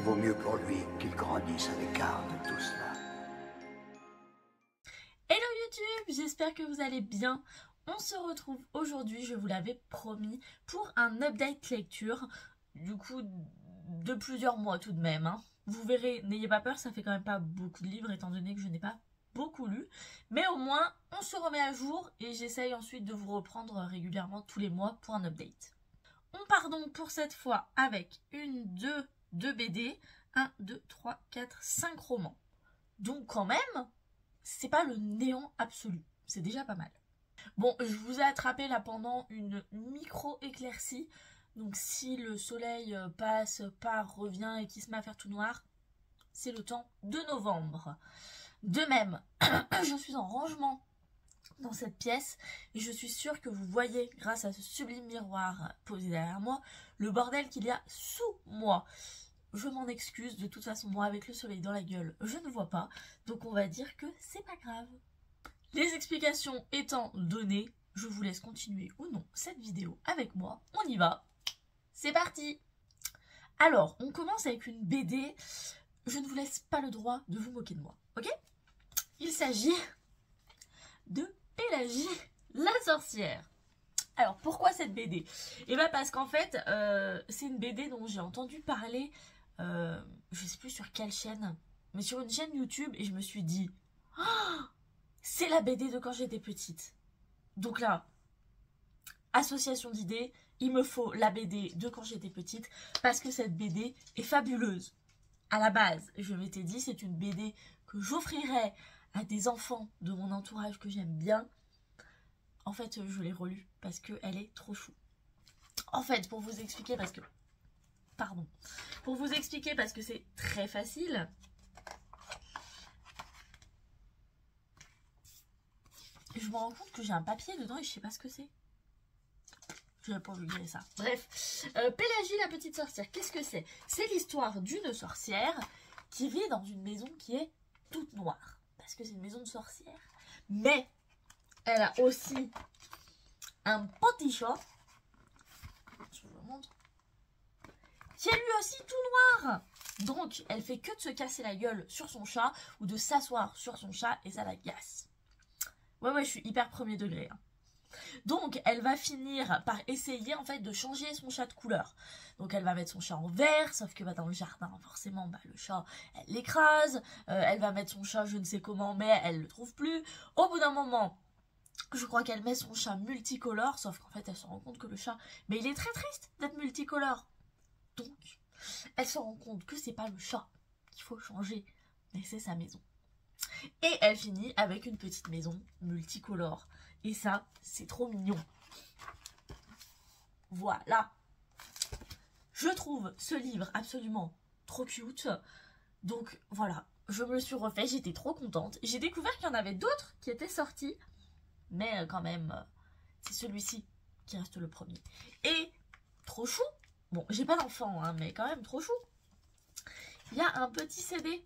Il vaut mieux pour lui qu'il grandisse à l'écart de tout cela. Hello YouTube, j'espère que vous allez bien. On se retrouve aujourd'hui, je vous l'avais promis, pour un update lecture, du coup de plusieurs mois tout de même. Vous verrez, n'ayez pas peur, ça fait quand même pas beaucoup de livres étant donné que je n'ai pas beaucoup lu. Mais au moins, on se remet à jour et j'essaye ensuite de vous reprendre régulièrement tous les mois pour un update. On part donc pour cette fois avec deux BD, 1, 2, 3, 4, 5 romans. Donc quand même, c'est pas le néant absolu, c'est déjà pas mal. Bon, je vous ai attrapé là pendant une micro-éclaircie, donc si le soleil passe, part, revient et qu'il se met à faire tout noir, c'est le temps de novembre. De même, je suis en rangement dans cette pièce et je suis sûre que vous voyez, grâce à ce sublime miroir posé derrière moi, le bordel qu'il y a sous moi. Je m'en excuse, de toute façon moi avec le soleil dans la gueule je ne vois pas, donc on va dire que c'est pas grave. Les explications étant données, je vous laisse continuer ou non cette vidéo avec moi, on y va, c'est parti. Alors on commence avec une BD, je ne vous laisse pas le droit de vous moquer de moi, ok? Il s'agit de Pélagie la sorcière. Alors pourquoi cette BD? Eh bien parce qu'en fait c'est une BD dont j'ai entendu parler, je sais plus sur quelle chaîne, mais sur une chaîne YouTube, et je me suis dit oh, c'est la BD de quand j'étais petite. Donc là, association d'idées, il me faut la BD de quand j'étais petite parce que cette BD est fabuleuse. À la base, je m'étais dit c'est une BD que j'offrirais à des enfants de mon entourage que j'aime bien. En fait, je l'ai relue parce qu'elle est trop chou. En fait, pour vous expliquer, parce que... Pardon. Pour vous expliquer, parce que c'est très facile. Je me rends compte que j'ai un papier dedans et je sais pas ce que c'est. Je vais pas vous dire ça. Bref, Pélagie la petite sorcière, qu'est-ce que c'est? C'est l'histoire d'une sorcière qui vit dans une maison qui est toute noire. Parce que c'est une maison de sorcière. Mais elle a aussi un petit chat, je vous le montre, qui est lui aussi tout noir. Donc elle fait que de se casser la gueule sur son chat ou de s'asseoir sur son chat et ça la gasse. Ouais, je suis hyper premier degré. Donc elle va finir par essayer en fait de changer son chat de couleur. Donc elle va mettre son chat en vert, sauf que dans le jardin forcément le chat elle l'écrase. Elle va mettre son chat je ne sais comment mais elle le trouve plus. Au bout d'un moment, je crois qu'elle met son chat multicolore, sauf qu'en fait elle se rend compte que le chat, mais il est très triste d'être multicolore. Donc elle se rend compte que c'est pas le chat qu'il faut changer, mais c'est sa maison. Et elle finit avec une petite maison multicolore. Et ça, c'est trop mignon. Voilà. Je trouve ce livre absolument trop cute. Donc voilà, je me le suis refait, j'étais trop contente. J'ai découvert qu'il y en avait d'autres qui étaient sortis. Mais quand même, c'est celui-ci qui reste le premier. Et trop chou. Bon, j'ai pas d'enfant, mais quand même trop chou. Il y a un petit CD.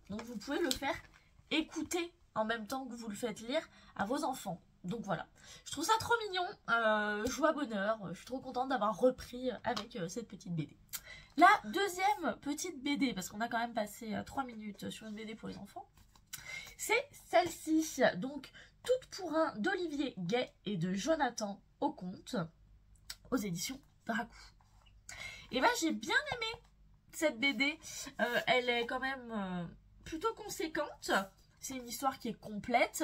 Donc vous pouvez le faire écouter en même temps que vous le faites lire à vos enfants. Donc voilà, je trouve ça trop mignon, joie bonheur, je suis trop contente d'avoir repris avec cette petite BD. La deuxième petite BD, parce qu'on a quand même passé 3 minutes sur une BD pour les enfants, c'est celle-ci, donc Toute pour un d'Olivier Gay et de Jonathan Auconte, aux éditions Dracou. Et ben j'ai bien aimé cette BD, elle est quand même plutôt conséquente. C'est une histoire qui est complète.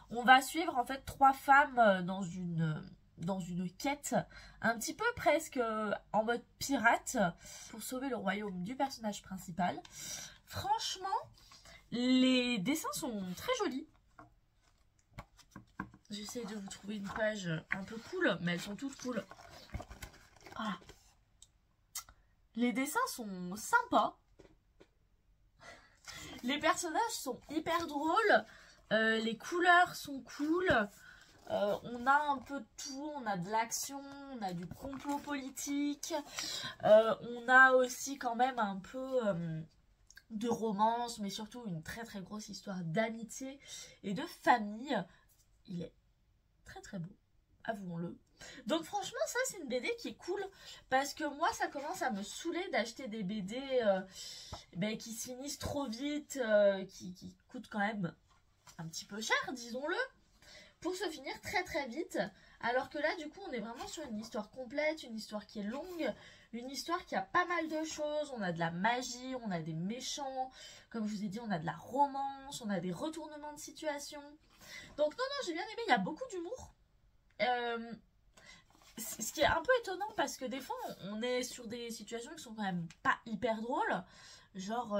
On va suivre en fait 3 femmes dans une quête un petit peu presque en mode pirate pour sauver le royaume du personnage principal. Franchement, les dessins sont très jolis. J'essaie de vous trouver une page un peu cool, mais elles sont toutes cool. Voilà. Les dessins sont sympas. Les personnages sont hyper drôles, les couleurs sont cool, on a un peu de tout, on a de l'action, on a du complot politique, on a aussi quand même un peu de romance, mais surtout une très très grosse histoire d'amitié et de famille. Il est très très beau. avouons-le. Donc franchement ça c'est une BD qui est cool parce que moi ça commence à me saouler d'acheter des BD qui se finissent trop vite, qui coûtent quand même un petit peu cher, disons-le, pour se finir très très vite. Alors que là du coup on est vraiment sur une histoire complète, une histoire qui est longue, une histoire qui a pas mal de choses. On a de la magie, on a des méchants, comme je vous ai dit on a de la romance, on a des retournements de situation. Donc non j'ai bien aimé, il y a beaucoup d'humour. Ce qui est un peu étonnant parce que des fois on est sur des situations qui sont quand même pas hyper drôles. Genre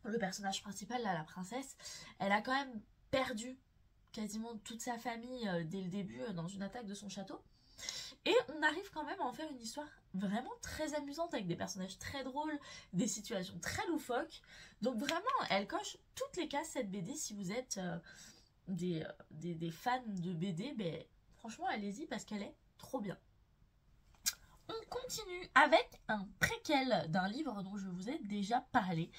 le personnage principal, là, la princesse, elle a quand même perdu quasiment toute sa famille dès le début dans une attaque de son château. Et on arrive quand même à en faire une histoire vraiment très amusante avec des personnages très drôles, des situations très loufoques. Donc vraiment, elle coche toutes les cases cette BD. Si vous êtes des fans de BD, ben, franchement allez-y parce qu'elle est trop bien. On continue avec un préquel d'un livre dont je vous ai déjà parlé.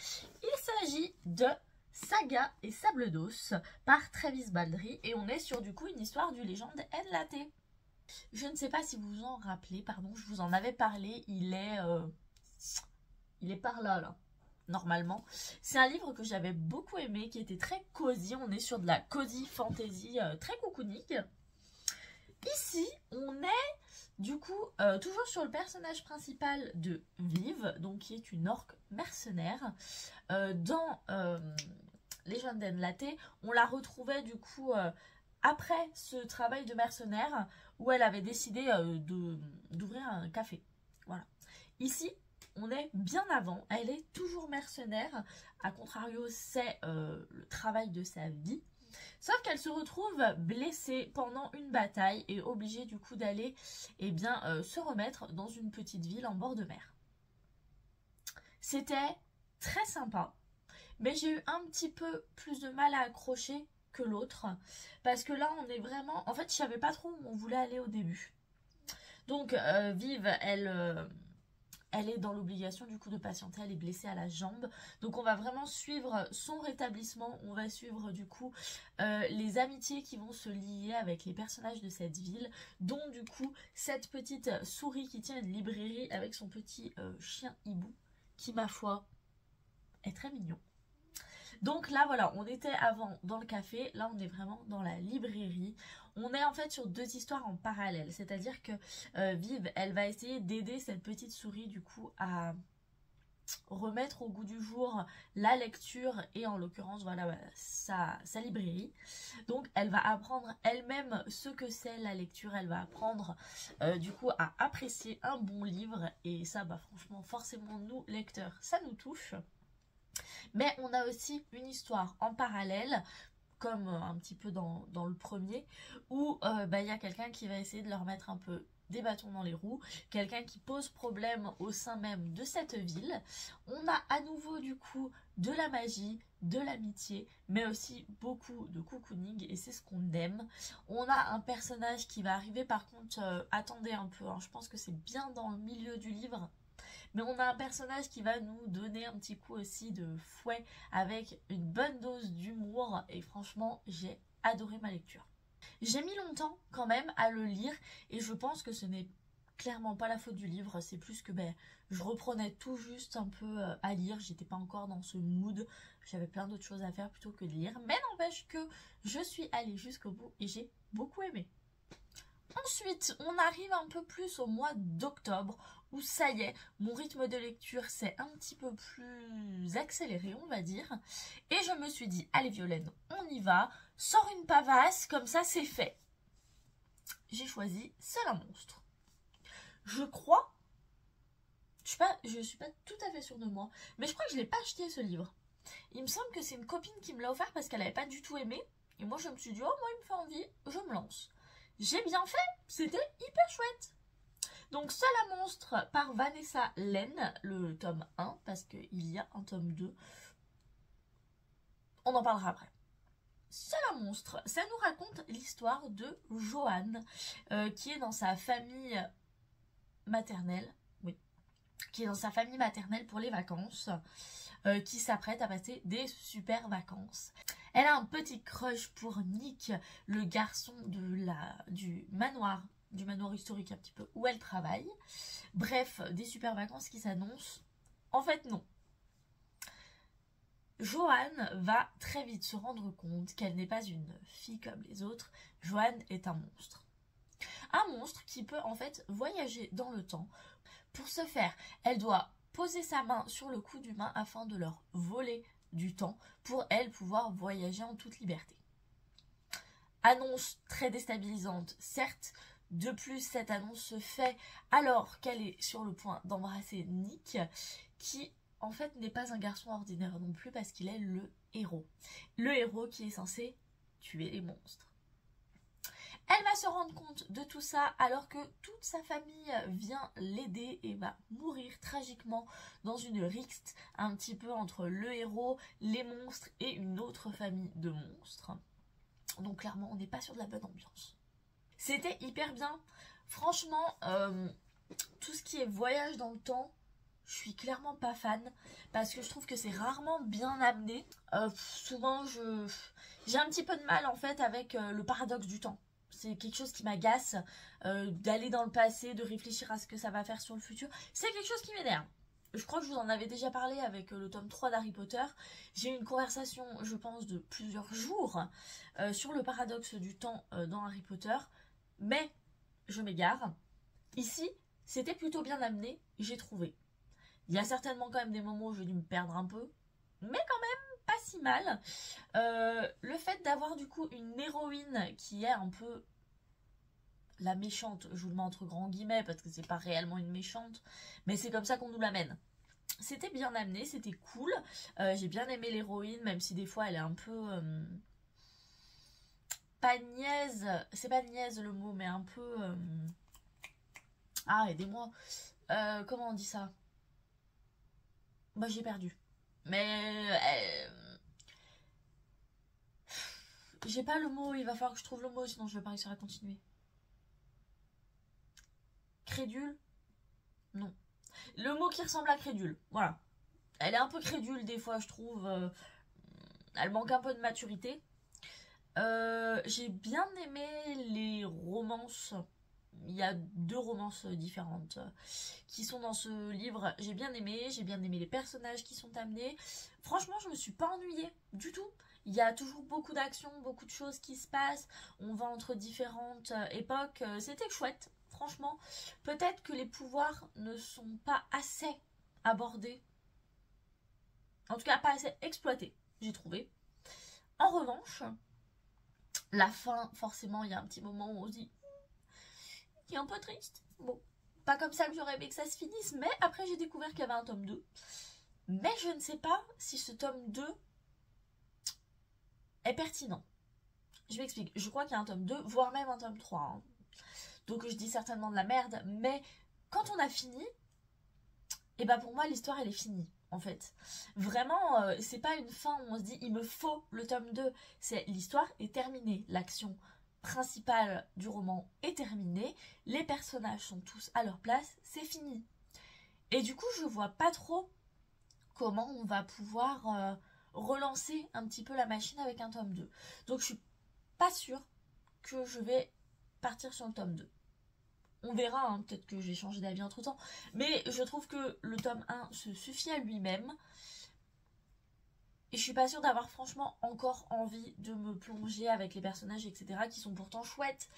Il s'agit de Saga et Sable d'Os par Travis Baldree et on est sur du coup une histoire du légende Enlaté. Je ne sais pas si vous vous en rappelez, pardon, je vous en avais parlé, il est par là, normalement. C'est un livre que j'avais beaucoup aimé, qui était très cosy, on est sur de la cozy fantasy très cocooning. Ici, on est du coup toujours sur le personnage principal de Viv, donc qui est une orque mercenaire. Dans Légende d'Enlaté, on la retrouvait du coup après ce travail de mercenaire où elle avait décidé d'ouvrir un café. Voilà. Ici, on est bien avant, elle est toujours mercenaire, à contrario, c'est le travail de sa vie. Sauf qu'elle se retrouve blessée pendant une bataille et obligée du coup d'aller se remettre dans une petite ville en bord de mer. C'était très sympa, mais j'ai eu un petit peu plus de mal à accrocher que l'autre parce que là on est vraiment... En fait je savais pas trop où on voulait aller au début. Donc Viv, elle est dans l'obligation du coup de patienter, elle est blessée à la jambe. Donc on va vraiment suivre son rétablissement, on va suivre du coup les amitiés qui vont se lier avec les personnages de cette ville, dont du coup cette petite souris qui tient une librairie avec son petit chien hibou, qui ma foi est très mignon. Donc là voilà, on était avant dans le café, là on est vraiment dans la librairie. On est en fait sur deux histoires en parallèle, c'est-à-dire que Viv, elle va essayer d'aider cette petite souris du coup à remettre au goût du jour la lecture et en l'occurrence voilà sa librairie. Donc elle va apprendre elle-même ce que c'est la lecture, elle va apprendre du coup à apprécier un bon livre et ça bah franchement forcément nous lecteurs ça nous touche. Mais on a aussi une histoire en parallèle, comme un petit peu dans le premier, où y a quelqu'un qui va essayer de leur mettre un peu des bâtons dans les roues, quelqu'un qui pose problème au sein même de cette ville. On a à nouveau du coup de la magie, de l'amitié, mais aussi beaucoup de cocooning et c'est ce qu'on aime. On a un personnage qui va arriver par contre, attendez un peu, hein, je pense que c'est bien dans le milieu du livre. Mais on a un personnage qui va nous donner un petit coup aussi de fouet avec une bonne dose d'humour et franchement j'ai adoré ma lecture. J'ai mis longtemps quand même à le lire et je pense que ce n'est clairement pas la faute du livre, c'est plus que je reprenais tout juste un peu à lire, j'étais pas encore dans ce mood, j'avais plein d'autres choses à faire plutôt que de lire, mais n'empêche que je suis allée jusqu'au bout et j'ai beaucoup aimé. Ensuite, on arrive un peu plus au mois d'octobre où ça y est, mon rythme de lecture s'est un petit peu plus accéléré, on va dire. Et je me suis dit, allez Violaine, on y va, sors une pavasse, comme ça c'est fait. J'ai choisi Seul un monstre. Je crois, je suis pas tout à fait sûre de moi, mais je crois que je l'ai pas acheté ce livre. Il me semble que c'est une copine qui me l'a offert parce qu'elle avait pas du tout aimé. Et moi je me suis dit, oh moi il me fait envie, je me lance. J'ai bien fait, c'était hyper chouette. Donc Seul un monstre par Vanessa Len, le tome 1, parce qu'il y a un tome 2. On en parlera après. Seul un monstre, ça nous raconte l'histoire de Joanne, qui est dans sa famille maternelle, oui, qui est dans sa famille maternelle pour les vacances, qui s'apprête à passer des super vacances. Elle a un petit crush pour Nick, le garçon du manoir historique un petit peu où elle travaille. Bref, des super vacances qui s'annoncent. En fait, non. Joanne va très vite se rendre compte qu'elle n'est pas une fille comme les autres. Joanne est un monstre. Un monstre qui peut en fait voyager dans le temps. Pour ce faire, elle doit poser sa main sur le cou d'humain afin de leur voler du temps pour elle pouvoir voyager en toute liberté. Annonce très déstabilisante, certes. De plus, cette annonce se fait alors qu'elle est sur le point d'embrasser Nick, qui en fait n'est pas un garçon ordinaire non plus parce qu'il est le héros. Le héros qui est censé tuer les monstres. Elle va se rendre compte de tout ça alors que toute sa famille vient l'aider et va mourir tragiquement dans une rixe un petit peu entre le héros, les monstres et une autre famille de monstres. Donc clairement, on n'est pas sur de la bonne ambiance. C'était hyper bien. Franchement, tout ce qui est voyage dans le temps, je suis clairement pas fan parce que je trouve que c'est rarement bien amené. Souvent, j'ai un petit peu de mal en fait avec le paradoxe du temps. C'est quelque chose qui m'agace, d'aller dans le passé, de réfléchir à ce que ça va faire sur le futur. C'est quelque chose qui m'énerve. Je crois que je vous en avais déjà parlé avec le tome 3 d'Harry Potter. J'ai eu une conversation, je pense, de plusieurs jours sur le paradoxe du temps dans Harry Potter. Mais je m'égare. Ici, c'était plutôt bien amené, j'ai trouvé. Il y a certainement quand même des moments où j'ai dû me perdre un peu, mais quand même pas si mal. Le fait d'avoir du coup une héroïne qui est un peu la méchante, je vous le mets entre grands guillemets parce que c'est pas réellement une méchante, mais c'est comme ça qu'on nous l'amène. C'était bien amené, c'était cool. J'ai bien aimé l'héroïne, même si des fois elle est un peu... pas niaise, c'est pas niaise le mot, mais un peu... Ah, aidez-moi. Comment on dit ça? Bah, j'ai perdu. Mais... j'ai pas le mot, il va falloir que je trouve le mot, sinon je vais pas réussir à continuer. Crédule? Non. Le mot qui ressemble à crédule, voilà. Elle est un peu crédule des fois, je trouve. Elle manque un peu de maturité. J'ai bien aimé les romances. Il y a 2 romances différentes qui sont dans ce livre. J'ai bien aimé les personnages qui sont amenés. Franchement, je me suis pas ennuyée du tout. Il y a toujours beaucoup d'actions, beaucoup de choses qui se passent. On va entre différentes époques. C'était chouette, franchement. Peut-être que les pouvoirs ne sont pas assez abordés. En tout cas, pas assez exploités, j'ai trouvé. En revanche, la fin, forcément, il y a un petit moment où on se dit qui est un peu triste. Bon, pas comme ça que j'aurais aimé que ça se finisse, mais après j'ai découvert qu'il y avait un tome 2. Mais je ne sais pas si ce tome 2 est pertinent. Je m'explique, je crois qu'il y a un tome 2, voire même un tome 3. Hein. Donc je dis certainement de la merde, mais quand on a fini, et ben pour moi l'histoire elle est finie. En fait, vraiment, c'est pas une fin où on se dit il me faut le tome 2. C'est l'histoire est terminée, l'action principale du roman est terminée, les personnages sont tous à leur place, c'est fini. Et du coup, je vois pas trop comment on va pouvoir relancer un petit peu la machine avec un tome 2. Donc je suis pas sûre que je vais partir sur le tome 2. On verra, hein, peut-être que j'ai changé d'avis entre temps. Mais je trouve que le tome 1 se suffit à lui-même. Et je suis pas sûre d'avoir franchement encore envie de me plonger avec les personnages, etc. qui sont pourtant chouettes.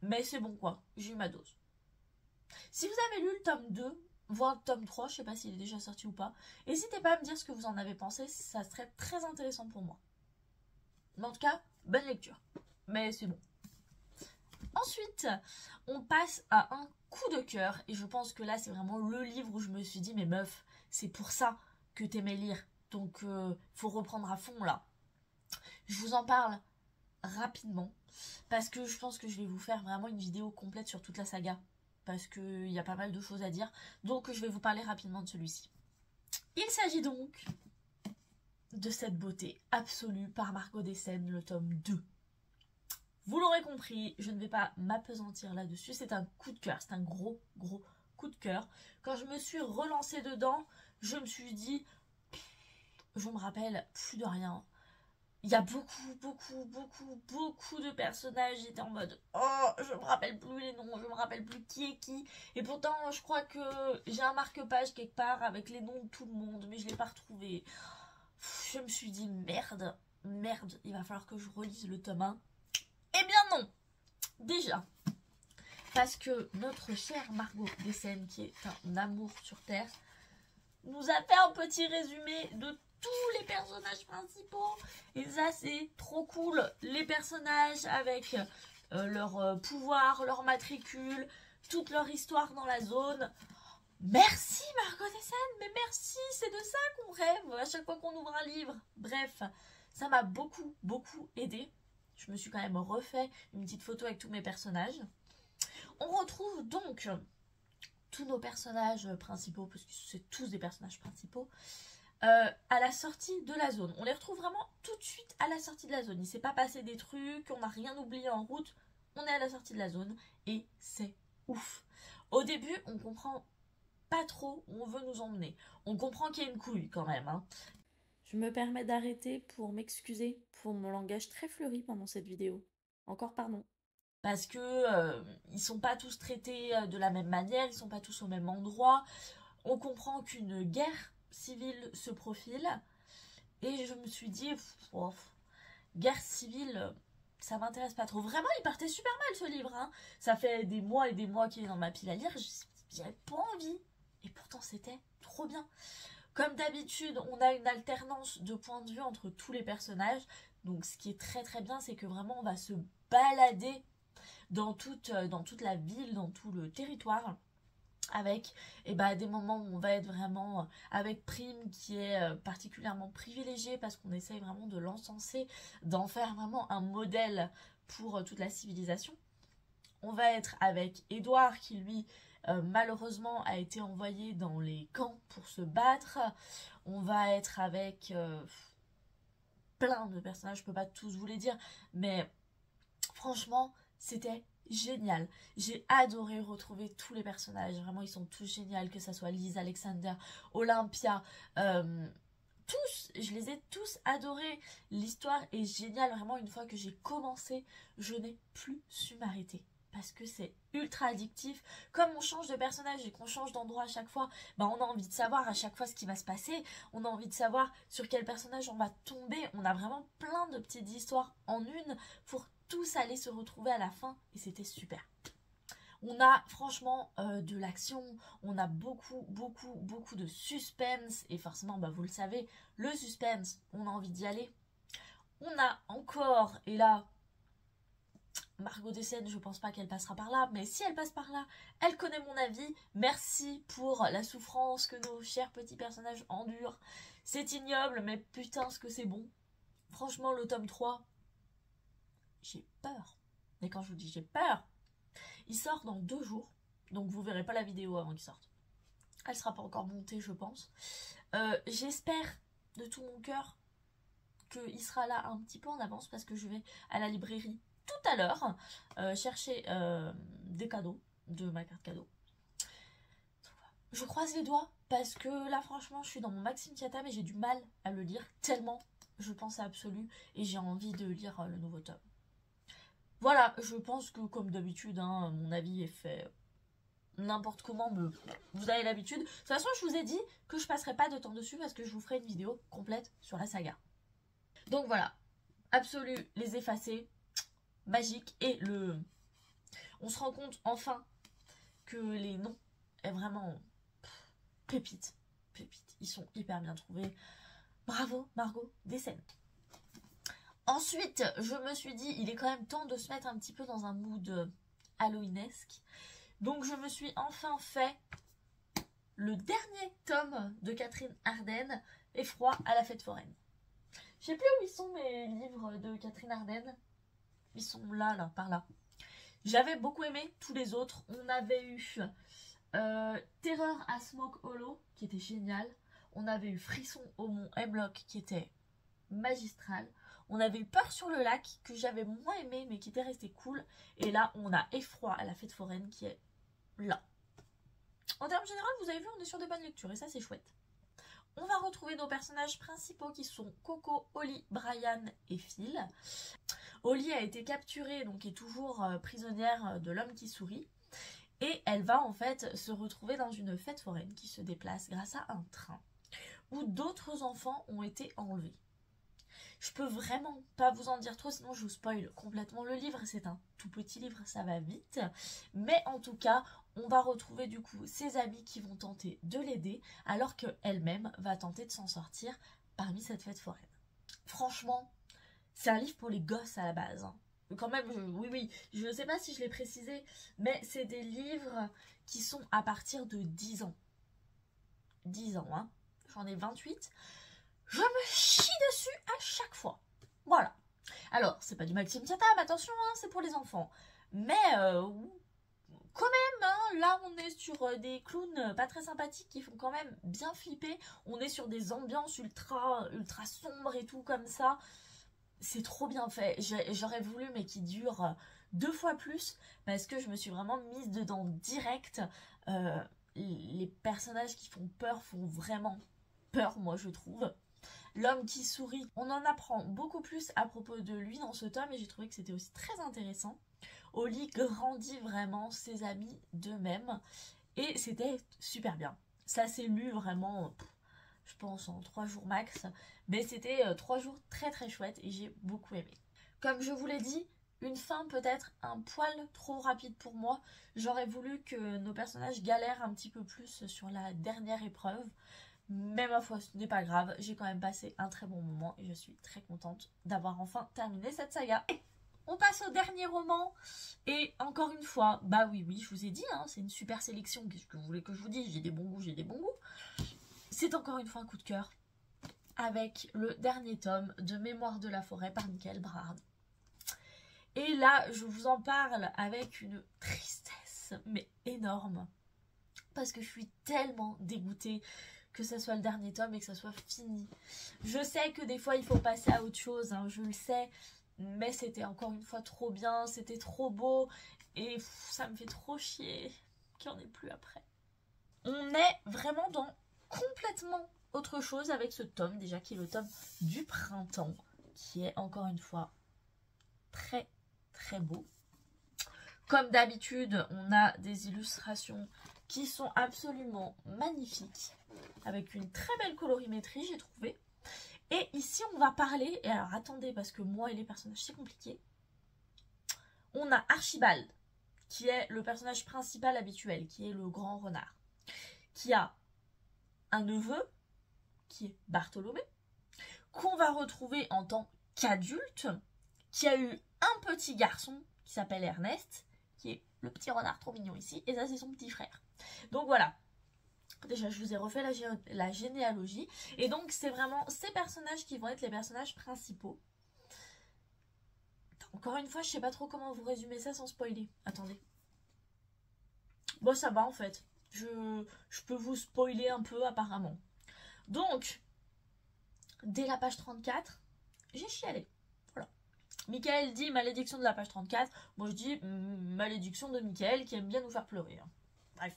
Mais c'est bon quoi, j'ai eu ma dose. Si vous avez lu le tome 2, voire le tome 3, je sais pas s'il est déjà sorti ou pas, n'hésitez pas à me dire ce que vous en avez pensé, ça serait très intéressant pour moi. Mais en tout cas, bonne lecture. Mais c'est bon. Ensuite, on passe à un coup de cœur. Et je pense que là, c'est vraiment le livre où je me suis dit, mais meuf, c'est pour ça que t'aimais lire. Donc, faut reprendre à fond, là. Je vous en parle rapidement. Parce que je pense que je vais vous faire vraiment une vidéo complète sur toute la saga. Parce qu'il y a pas mal de choses à dire. Donc, je vais vous parler rapidement de celui-ci. Il s'agit donc de cette beauté absolue par Margot Dessen, le tome 2. Vous l'aurez compris, je ne vais pas m'appesantir là-dessus. C'est un coup de cœur, c'est un gros coup de cœur. Quand je me suis relancée dedans, je me suis dit, je me rappelle plus de rien. il y a beaucoup de personnages. J'étais en mode, oh, je me rappelle plus les noms, je me rappelle plus qui est qui. Et pourtant, je crois que j'ai un marque-page quelque part avec les noms de tout le monde, mais je l'ai pas retrouvé. Je me suis dit, merde, il va falloir que je relise le tome 1. Eh bien non, déjà, parce que notre chère Margot Dessen, qui est un amour sur Terre, nous a fait un petit résumé de tous les personnages principaux. Et ça, c'est trop cool. Les personnages avec leur pouvoir, leur matricule, toute leur histoire dans la zone. Merci Margot Dessen, mais merci, c'est de ça qu'on rêve à chaque fois qu'on ouvre un livre. Bref, ça m'a beaucoup aidé. Je me suis quand même refait une petite photo avec tous mes personnages. On retrouve donc tous nos personnages principaux, parce que c'est tous des personnages principaux, à la sortie de la zone. On les retrouve vraiment tout de suite à la sortie de la zone. Il ne s'est pas passé des trucs, on n'a rien oublié en route. On est à la sortie de la zone et c'est ouf. Au début, on comprend pas trop où on veut nous emmener. On comprend qu'il y a une couille quand même, hein. Je me permets d'arrêter pour m'excuser pour mon langage très fleuri pendant cette vidéo. Encore pardon. Parce que ils sont pas tous traités de la même manière, ils sont pas tous au même endroit. On comprend qu'une guerre civile se profile. Et je me suis dit, guerre civile, ça m'intéresse pas trop. Vraiment, il partait super mal ce livre, hein. Ça fait des mois et des mois qu'il est dans ma pile à lire, j'avais pas envie. Et pourtant, c'était trop bien. Comme d'habitude, on a une alternance de points de vue entre tous les personnages. Donc ce qui est très bien, c'est que vraiment on va se balader dans toute la ville, dans tout le territoire, avec des moments où on va être vraiment avec Prime qui est particulièrement privilégiée parce qu'on essaye vraiment de l'encenser, d'en faire vraiment un modèle pour toute la civilisation. On va être avec Édouard qui lui malheureusement a été envoyé dans les camps pour se battre. On va être avec plein de personnages, je peux pas tous vous les dire, mais franchement c'était génial. J'ai adoré retrouver tous les personnages, vraiment ils sont tous géniaux, que ça soit Lise, Alexander, Olympia, tous, je les ai tous adorés. L'histoire est géniale, vraiment une fois que j'ai commencé, je n'ai plus su m'arrêter. Parce que c'est ultra addictif. Comme on change de personnage et qu'on change d'endroit à chaque fois, on a envie de savoir à chaque fois ce qui va se passer. On a envie de savoir sur quel personnage on va tomber. On a vraiment plein de petites histoires en une pour tous aller se retrouver à la fin. Et c'était super. On a franchement de l'action, on a beaucoup de suspense. Et forcément, vous le savez, le suspense, on a envie d'y aller. On a encore, et là, Margot Dessen, je pense pas qu'elle passera par là, mais si elle passe par là, elle connaît mon avis. Merci pour la souffrance que nos chers petits personnages endurent. C'est ignoble, mais putain ce que c'est bon. Franchement, le tome 3, j'ai peur. Et quand je vous dis j'ai peur, il sort dans 2 jours, donc vous verrez pas la vidéo avant qu'il sorte. Elle sera pas encore montée, je pense. J'espère de tout mon cœur qu'il sera là un petit peu en avance parce que je vais à la librairie tout à l'heure chercher des cadeaux de ma carte cadeau. Je croise les doigts parce que là franchement je suis dans mon Maxime Tiata mais j'ai du mal à le lire tellement je pense à Absolu et j'ai envie de lire le nouveau tome. Voilà, je pense que comme d'habitude mon avis est fait n'importe comment, mais vous avez l'habitude. De toute façon je vous ai dit que je passerai pas de temps dessus parce que je vous ferai une vidéo complète sur la saga. Donc voilà, Absolu, les effacés, magique, et on se rend compte enfin que les noms est vraiment pépite, ils sont hyper bien trouvés. Bravo Margot Dessen. Ensuite je me suis dit il est quand même temps de se mettre un petit peu dans un mood halloweenesque, donc je me suis enfin fait le dernier tome de Catherine Arden, Effroi à la fête foraine. Je sais plus où ils sont mes livres de Catherine Arden. Ils sont là, par là. J'avais beaucoup aimé tous les autres. On avait eu Terreur à Smoke Hollow, qui était génial. On avait eu Frisson au Mont Hemlock, qui était magistral. On avait eu Peur sur le lac, que j'avais moins aimé, mais qui était resté cool. Et là, on a Effroi à la fête foraine, qui est là. En termes généraux, vous avez vu, on est sur des bonnes lectures, et ça, c'est chouette. On va retrouver nos personnages principaux qui sont Coco, Holly, Brian et Phil. Holly a été capturée, donc est toujours prisonnière de l'homme qui sourit. Et elle va en fait se retrouver dans une fête foraine qui se déplace grâce à un train où d'autres enfants ont été enlevés. Je peux vraiment pas vous en dire trop, sinon je vous spoil complètement le livre. C'est un tout petit livre, ça va vite. Mais en tout cas, on va retrouver du coup ses amis qui vont tenter de l'aider, alors qu'elle-même va tenter de s'en sortir parmi cette fête foraine. Franchement, c'est un livre pour les gosses à la base. Hein. Quand même, oui, je ne sais pas si je l'ai précisé, mais c'est des livres qui sont à partir de 10 ans. 10 ans, hein. J'en ai 28. Je me chie dessus à chaque fois. Voilà. Alors, c'est pas du Maxime Chatham, attention, hein, c'est pour les enfants. Mais, quand même, hein, là, on est sur des clowns pas très sympathiques qui font quand même bien flipper. On est sur des ambiances ultra sombres et tout comme ça. C'est trop bien fait. J'aurais voulu, mais qui dure 2 fois plus, parce que je me suis vraiment mise dedans direct. Les personnages qui font vraiment peur, moi, je trouve. L'homme qui sourit, on en apprend beaucoup plus à propos de lui dans ce tome, et j'ai trouvé que c'était aussi très intéressant. Holly grandit vraiment ses amis d'eux-mêmes, et c'était super bien. Ça s'est lu vraiment, je pense, en 3 jours max, mais c'était 3 jours très très chouettes, et j'ai beaucoup aimé. Comme je vous l'ai dit, une fin peut-être un poil trop rapide pour moi. J'aurais voulu que nos personnages galèrent un petit peu plus sur la dernière épreuve. Mais ma foi, ce n'est pas grave, j'ai quand même passé un très bon moment et je suis très contente d'avoir enfin terminé cette saga. On passe au dernier roman et encore une fois, bah oui, je vous ai dit, hein, c'est une super sélection, qu'est-ce que vous voulez que je vous dise, j'ai des bons goûts. C'est encore une fois un coup de cœur avec le dernier tome de Mémoires de la forêt par Michael Brard. Et là, je vous en parle avec une tristesse, mais énorme, parce que je suis tellement dégoûtée que ça soit le dernier tome et que ça soit fini. Je sais que des fois il faut passer à autre chose, hein, je le sais, mais c'était encore une fois trop bien, c'était trop beau, et ça me fait trop chier qu'il n'y en ait plus après. On est vraiment dans complètement autre chose avec ce tome, déjà qui est le tome du printemps, qui est encore une fois très très beau. Comme d'habitude, on a des illustrations qui sont absolument magnifiques, avec une très belle colorimétrie, j'ai trouvé. Et ici, on va parler, et alors attendez, parce que moi et les personnages, c'est compliqué. On a Archibald, qui est le personnage principal habituel, qui est le grand renard, qui a un neveu, qui est Bartholomé, qu'on va retrouver en tant qu'adulte, qui a eu un petit garçon qui s'appelle Ernest, qui est le petit renard trop mignon ici, et ça c'est son petit frère. Donc voilà, déjà je vous ai refait la généalogie, et donc c'est vraiment ces personnages qui vont être les personnages principaux. Encore une fois, je sais pas trop comment vous résumer ça sans spoiler. Attendez. Bon, ça va en fait. Je peux vous spoiler un peu apparemment. Donc, dès la page 34, j'ai chialé. Voilà. Michael dit malédiction de la page 34. Moi je dis malédiction de Michael qui aime bien nous faire pleurer. Hein. Bref.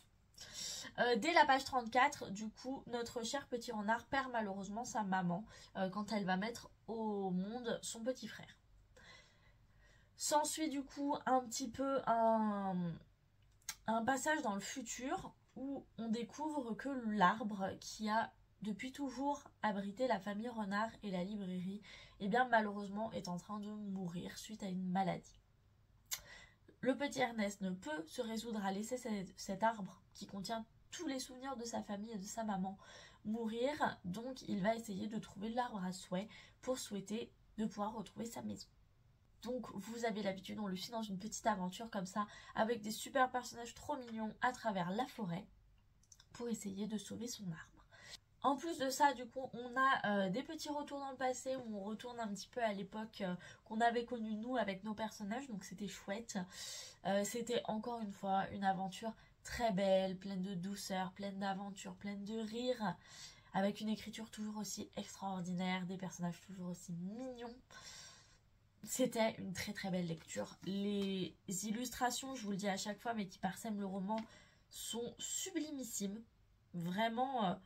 Dès la page 34, du coup, notre cher petit renard perd malheureusement sa maman quand elle va mettre au monde son petit frère. S'ensuit du coup un petit peu un passage dans le futur où on découvre que l'arbre qui a depuis toujours abrité la famille Renard et la librairie, et bien malheureusement est en train de mourir suite à une maladie. Le petit Ernest ne peut se résoudre à laisser cet arbre qui contient tous les souvenirs de sa famille et de sa maman mourir, donc il va essayer de trouver l'arbre à souhait pour souhaiter de pouvoir retrouver sa maison. Donc vous avez l'habitude, on le suit dans une petite aventure comme ça, avec des super personnages trop mignons à travers la forêt, pour essayer de sauver son arbre. En plus de ça, du coup, on a des petits retours dans le passé, où on retourne un petit peu à l'époque qu'on avait connue nous avec nos personnages, donc c'était chouette. C'était encore une fois une aventure très belle, pleine de douceur, pleine d'aventure, pleine de rire, avec une écriture toujours aussi extraordinaire, des personnages toujours aussi mignons. C'était une très très belle lecture. Les illustrations, je vous le dis à chaque fois, mais qui parsèment le roman, sont sublimissimes. Vraiment,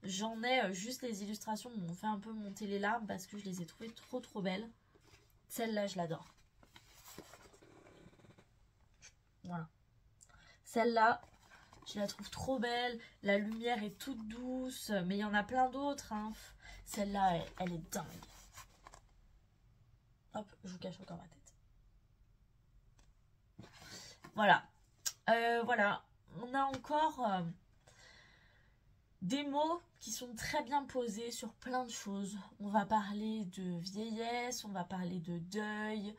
J'en ai juste les illustrations m'ont fait un peu monter les larmes parce que je les ai trouvées trop belles. Celle-là, je l'adore. Voilà. Celle-là, je la trouve trop belle. La lumière est toute douce. Mais il y en a plein d'autres. Hein. Celle-là, elle est dingue. Hop, je vous cache encore ma tête. Voilà. Voilà. On a encore des mots qui sont très bien posés sur plein de choses. On va parler de vieillesse, on va parler de deuil,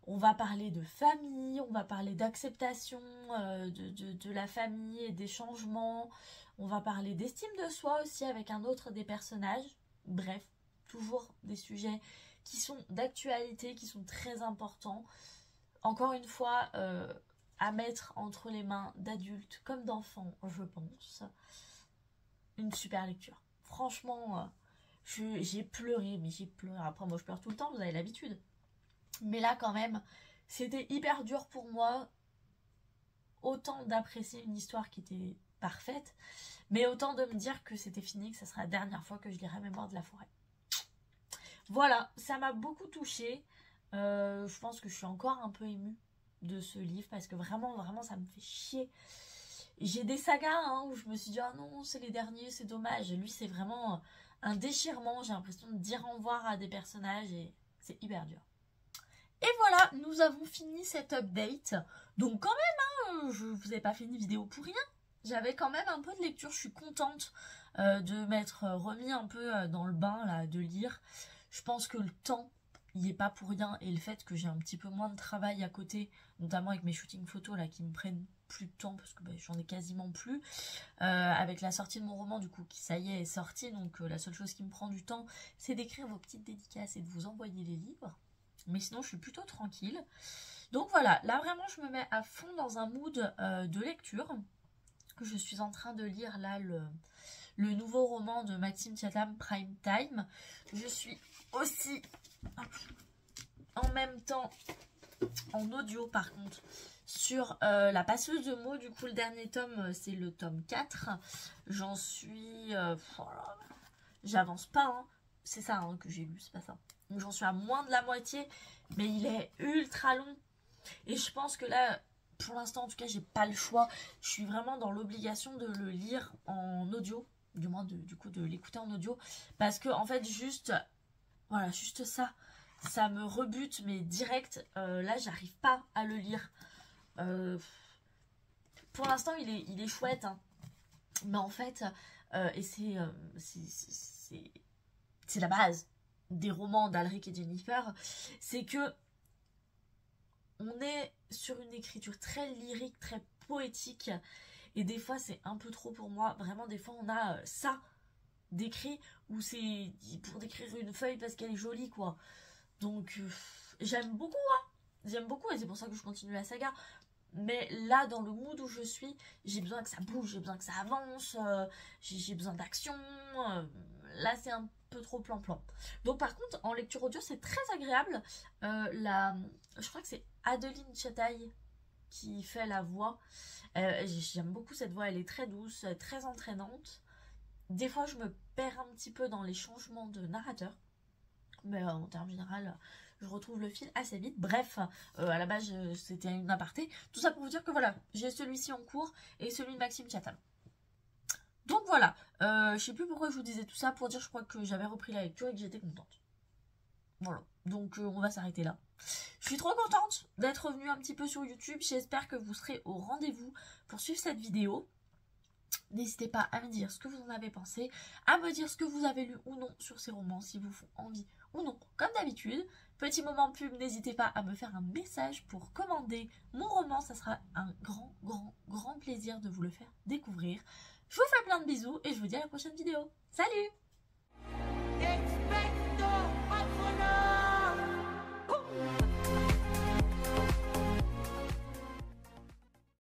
on va parler de famille, on va parler d'acceptation de la famille et des changements. On va parler d'estime de soi aussi avec un autre des personnages. Bref, toujours des sujets qui sont d'actualité, qui sont très importants. Encore une fois, à mettre entre les mains d'adultes comme d'enfants, je pense. Une super lecture. Franchement, j'ai pleuré, mais j'ai pleuré. Après, moi, je pleure tout le temps, vous avez l'habitude. Mais là, quand même, c'était hyper dur pour moi. Autant d'apprécier une histoire qui était parfaite, mais autant de me dire que c'était fini, que ça sera la dernière fois que je lirai Mémoire de la forêt. Voilà, ça m'a beaucoup touchée. Je pense que je suis encore un peu émue de ce livre parce que vraiment, ça me fait chier. J'ai des sagas hein, où je me suis dit oh non c'est les derniers, c'est dommage. Et lui c'est vraiment un déchirement, j'ai l'impression de dire au revoir à des personnages et c'est hyper dur. Et voilà, nous avons fini cette update. Donc quand même, hein, je vous ai pas fait une vidéo pour rien. J'avais quand même un peu de lecture, je suis contente de m'être remis un peu dans le bain là, de lire. Je pense que le temps il n'y est pas pour rien et le fait que j'ai un petit peu moins de travail à côté, notamment avec mes shootings photos là qui me prennent plus de temps parce que j'en ai quasiment plus avec la sortie de mon roman du coup qui ça y est sorti, donc la seule chose qui me prend du temps c'est d'écrire vos petites dédicaces et de vous envoyer les livres, mais sinon je suis plutôt tranquille. Donc voilà, là vraiment je me mets à fond dans un mood de lecture. Je suis en train de lire là le nouveau roman de Maxime Chatham, Prime Time. Je suis aussi en même temps en audio par contre sur La passeuse de mots. Du coup le dernier tome c'est le tome 4. J'en suis voilà. J'avance pas hein. C'est ça hein, que j'ai lu, c'est pas ça. Donc j'en suis à moins de la moitié, mais il est ultra long et je pense que là pour l'instant en tout cas j'ai pas le choix. Je suis vraiment dans l'obligation de le lire en audio, du moins du coup de l'écouter en audio, parce que en fait juste voilà, juste ça me rebute, mais direct, là, j'arrive pas à le lire. Pour l'instant, il est chouette, hein. Mais en fait, et c'est la base des romans d'Alric et Jennifer, c'est que on est sur une écriture très lyrique, très poétique, et des fois, c'est un peu trop pour moi. Vraiment, des fois, on a ça d'écrit où c'est pour décrire une feuille parce qu'elle est jolie quoi. Donc j'aime beaucoup hein. J'aime beaucoup et c'est pour ça que je continue la saga. Mais là dans le mood où je suis, j'ai besoin que ça bouge, j'ai besoin que ça avance, j'ai besoin d'action. Là c'est un peu trop plan-plan. Donc par contre en lecture audio c'est très agréable. Je crois que c'est Adeline Chataille qui fait la voix. J'aime beaucoup cette voix, elle est très douce, très entraînante. Des fois, je me perds un petit peu dans les changements de narrateur. Mais en termes général, je retrouve le fil assez vite. Bref, à la base, c'était une aparté. Tout ça pour vous dire que voilà, j'ai celui-ci en cours et celui de Maxime Chatham. Donc voilà, je sais plus pourquoi je vous disais tout ça. Pour dire, je crois que j'avais repris la lecture et que j'étais contente. Voilà, donc on va s'arrêter là. Je suis trop contente d'être revenue un petit peu sur YouTube. J'espère que vous serez au rendez-vous pour suivre cette vidéo. N'hésitez pas à me dire ce que vous en avez pensé, à me dire ce que vous avez lu ou non sur ces romans, si vous font envie ou non, comme d'habitude. Petit moment pub, n'hésitez pas à me faire un message pour commander mon roman, ça sera un grand plaisir de vous le faire découvrir. Je vous fais plein de bisous et je vous dis à la prochaine vidéo. Salut!